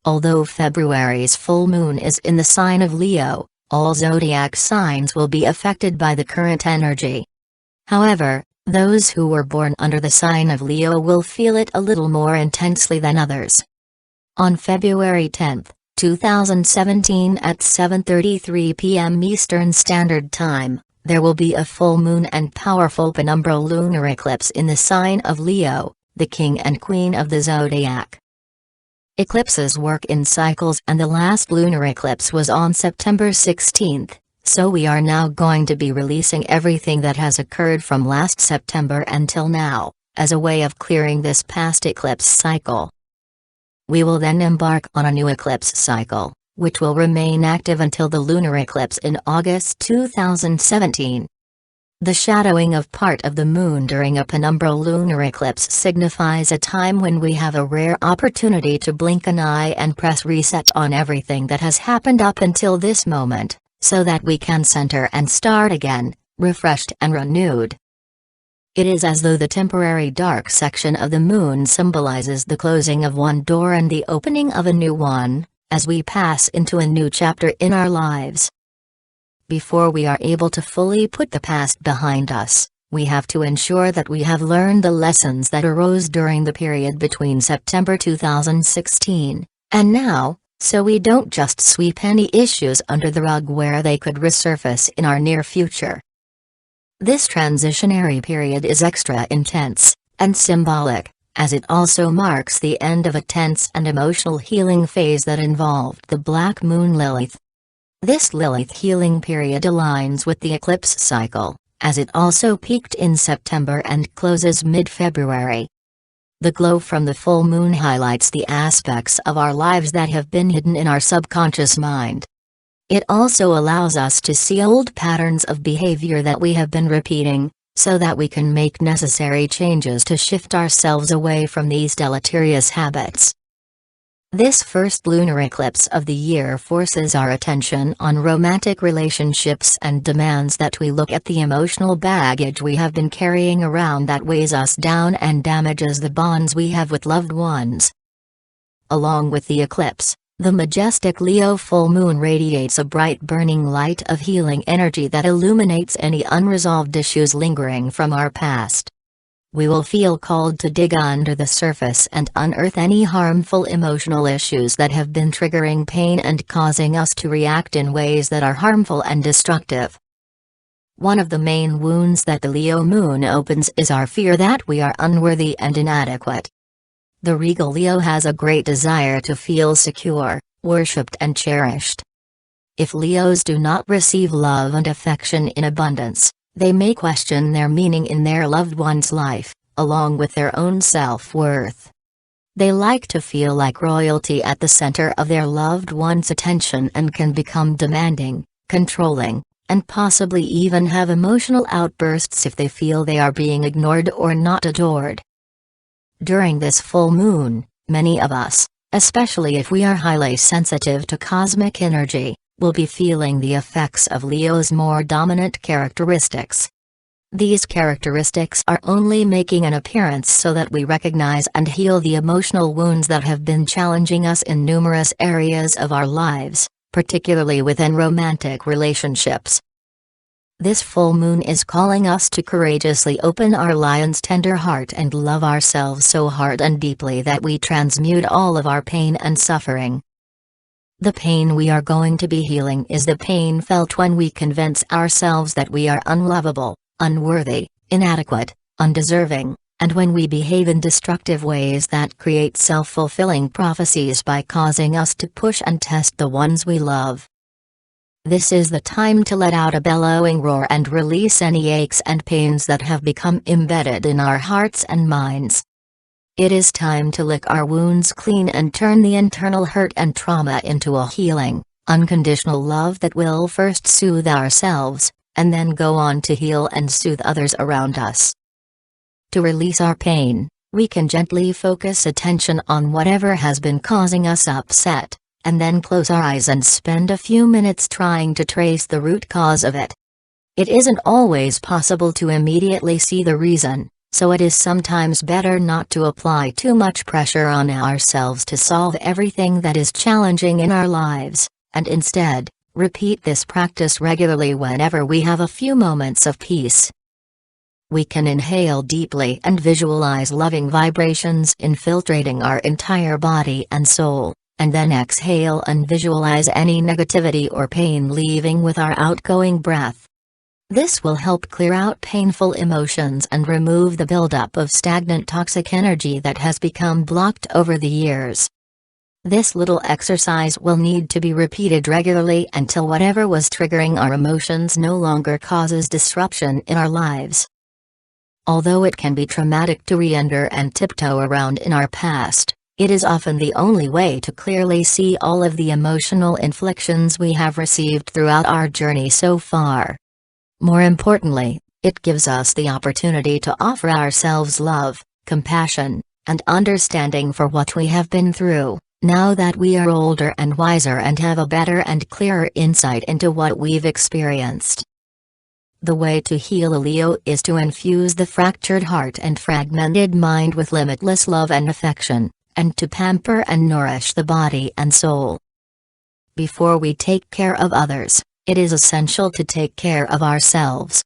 Although February's full moon is in the sign of Leo, all zodiac signs will be affected by the current energy. However, those who were born under the sign of Leo will feel it a little more intensely than others. On February 10, 2017 at 7:33 p.m. Eastern Standard Time, there will be a full moon and powerful penumbral lunar eclipse in the sign of Leo, the king and queen of the zodiac. Eclipses work in cycles, and the last lunar eclipse was on September 16, so we are now going to be releasing everything that has occurred from last September until now, as a way of clearing this past eclipse cycle. We will then embark on a new eclipse cycle, which will remain active until the lunar eclipse in August 2017. The shadowing of part of the moon during a penumbral lunar eclipse signifies a time when we have a rare opportunity to blink an eye and press reset on everything that has happened up until this moment, so that we can center and start again, refreshed and renewed. It is as though the temporary dark section of the moon symbolizes the closing of one door and the opening of a new one, as we pass into a new chapter in our lives. Before we are able to fully put the past behind us, we have to ensure that we have learned the lessons that arose during the period between September 2016 and now, so we don't just sweep any issues under the rug where they could resurface in our near future. This transitionary period is extra intense and symbolic, as it also marks the end of a tense and emotional healing phase that involved the Black Moon Lilith. This Lilith healing period aligns with the eclipse cycle, as it also peaked in September and closes mid-February. The glow from the full moon highlights the aspects of our lives that have been hidden in our subconscious mind. It also allows us to see old patterns of behavior that we have been repeating, so that we can make necessary changes to shift ourselves away from these deleterious habits. This first lunar eclipse of the year forces our attention on romantic relationships and demands that we look at the emotional baggage we have been carrying around that weighs us down and damages the bonds we have with loved ones. Along with the eclipse, the majestic Leo full moon radiates a bright burning light of healing energy that illuminates any unresolved issues lingering from our past. We will feel called to dig under the surface and unearth any harmful emotional issues that have been triggering pain and causing us to react in ways that are harmful and destructive. One of the main wounds that the Leo moon opens is our fear that we are unworthy and inadequate. The regal Leo has a great desire to feel secure, worshipped and cherished. If Leos do not receive love and affection in abundance, they may question their meaning in their loved one's life, along with their own self-worth. They like to feel like royalty at the center of their loved one's attention and can become demanding, controlling, and possibly even have emotional outbursts if they feel they are being ignored or not adored. During this full moon, many of us, especially if we are highly sensitive to cosmic energy, will be feeling the effects of Leo's more dominant characteristics. These characteristics are only making an appearance so that we recognize and heal the emotional wounds that have been challenging us in numerous areas of our lives, particularly within romantic relationships. This full moon is calling us to courageously open our lion's tender heart and love ourselves so hard and deeply that we transmute all of our pain and suffering. The pain we are going to be healing is the pain felt when we convince ourselves that we are unlovable, unworthy, inadequate, undeserving, and when we behave in destructive ways that create self-fulfilling prophecies by causing us to push and test the ones we love. This is the time to let out a bellowing roar and release any aches and pains that have become embedded in our hearts and minds. It is time to lick our wounds clean and turn the internal hurt and trauma into a healing, unconditional love that will first soothe ourselves, and then go on to heal and soothe others around us. To release our pain, we can gently focus attention on whatever has been causing us upset, and then close our eyes and spend a few minutes trying to trace the root cause of it. It isn't always possible to immediately see the reason, so it is sometimes better not to apply too much pressure on ourselves to solve everything that is challenging in our lives, and instead, repeat this practice regularly whenever we have a few moments of peace. We can inhale deeply and visualize loving vibrations infiltrating our entire body and soul, and then exhale and visualize any negativity or pain leaving with our outgoing breath. This will help clear out painful emotions and remove the buildup of stagnant toxic energy that has become blocked over the years. This little exercise will need to be repeated regularly until whatever was triggering our emotions no longer causes disruption in our lives. Although it can be traumatic to re-enter and tiptoe around in our past, it is often the only way to clearly see all of the emotional inflictions we have received throughout our journey so far. More importantly, it gives us the opportunity to offer ourselves love, compassion, and understanding for what we have been through, now that we are older and wiser and have a better and clearer insight into what we've experienced. The way to heal a Leo is to infuse the fractured heart and fragmented mind with limitless love and affection, and to pamper and nourish the body and soul. Before we take care of others, it is essential to take care of ourselves.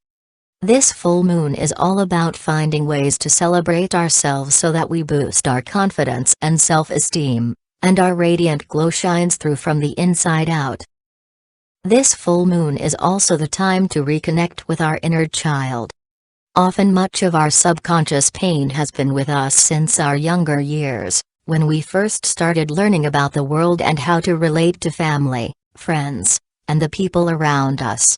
This full moon is all about finding ways to celebrate ourselves so that we boost our confidence and self-esteem, and our radiant glow shines through from the inside out. This full moon is also the time to reconnect with our inner child. Often much of our subconscious pain has been with us since our younger years, when we first started learning about the world and how to relate to family, friends, and the people around us.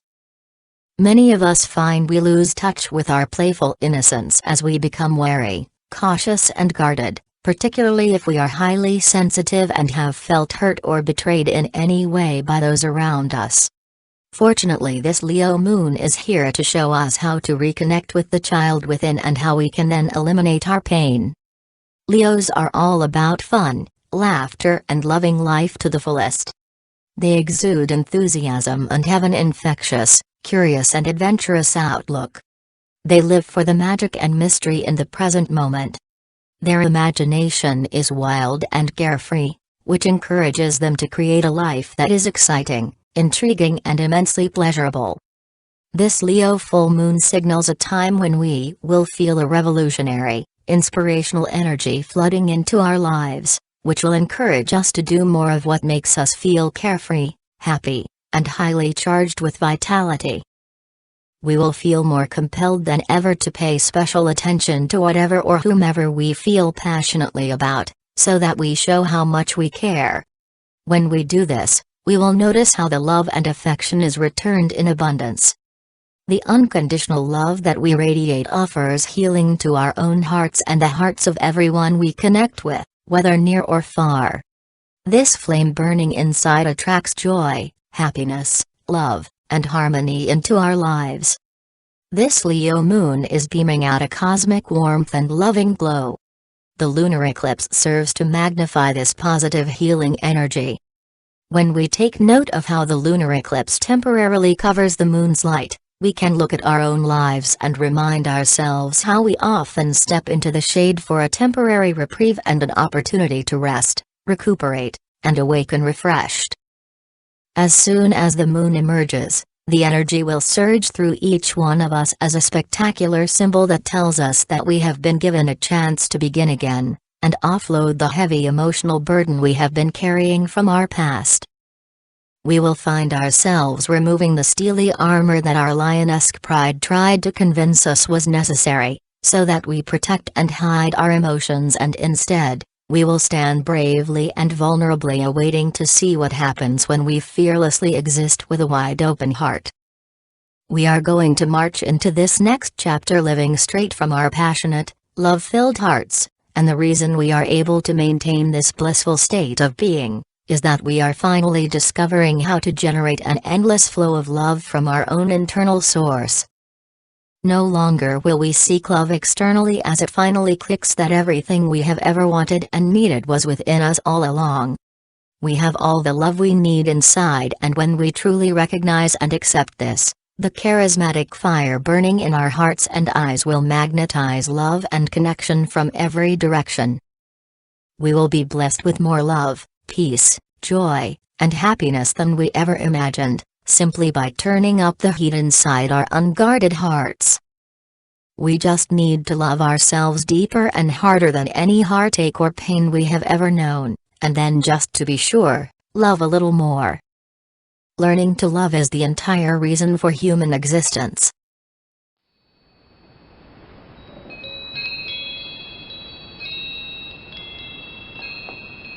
Many of us find we lose touch with our playful innocence as we become wary, cautious and guarded, particularly if we are highly sensitive and have felt hurt or betrayed in any way by those around us. Fortunately, this Leo moon is here to show us how to reconnect with the child within and how we can then eliminate our pain. Leos are all about fun, laughter and loving life to the fullest. They exude enthusiasm and have an infectious, curious and adventurous outlook. They live for the magic and mystery in the present moment. Their imagination is wild and carefree, which encourages them to create a life that is exciting, intriguing and immensely pleasurable. This Leo full moon signals a time when we will feel a revolutionary, inspirational energy flooding into our lives, which will encourage us to do more of what makes us feel carefree, happy, and highly charged with vitality. We will feel more compelled than ever to pay special attention to whatever or whomever we feel passionately about, so that we show how much we care. When we do this, we will notice how the love and affection is returned in abundance. The unconditional love that we radiate offers healing to our own hearts and the hearts of everyone we connect with, whether near or far. This flame burning inside attracts joy, happiness, love, and harmony into our lives. This Leo moon is beaming out a cosmic warmth and loving glow. The lunar eclipse serves to magnify this positive healing energy. When we take note of how the lunar eclipse temporarily covers the moon's light, we can look at our own lives and remind ourselves how we often step into the shade for a temporary reprieve and an opportunity to rest, recuperate, and awaken refreshed. As soon as the moon emerges, the energy will surge through each one of us as a spectacular symbol that tells us that we have been given a chance to begin again, and offload the heavy emotional burden we have been carrying from our past. We will find ourselves removing the steely armor that our lioness pride tried to convince us was necessary, so that we protect and hide our emotions, and instead, we will stand bravely and vulnerably awaiting to see what happens when we fearlessly exist with a wide open heart. We are going to march into this next chapter living straight from our passionate, love-filled hearts, and the reason we are able to maintain this blissful state of being is that we are finally discovering how to generate an endless flow of love from our own internal source. No longer will we seek love externally, as it finally clicks that everything we have ever wanted and needed was within us all along. We have all the love we need inside, and when we truly recognize and accept this, The charismatic fire burning in our hearts and eyes will magnetize love and connection from every direction. We will be blessed with more love, peace, joy, and happiness than we ever imagined, simply by turning up the heat inside our unguarded hearts. We just need to love ourselves deeper and harder than any heartache or pain we have ever known, and then just to be sure, love a little more. Learning to love is the entire reason for human existence.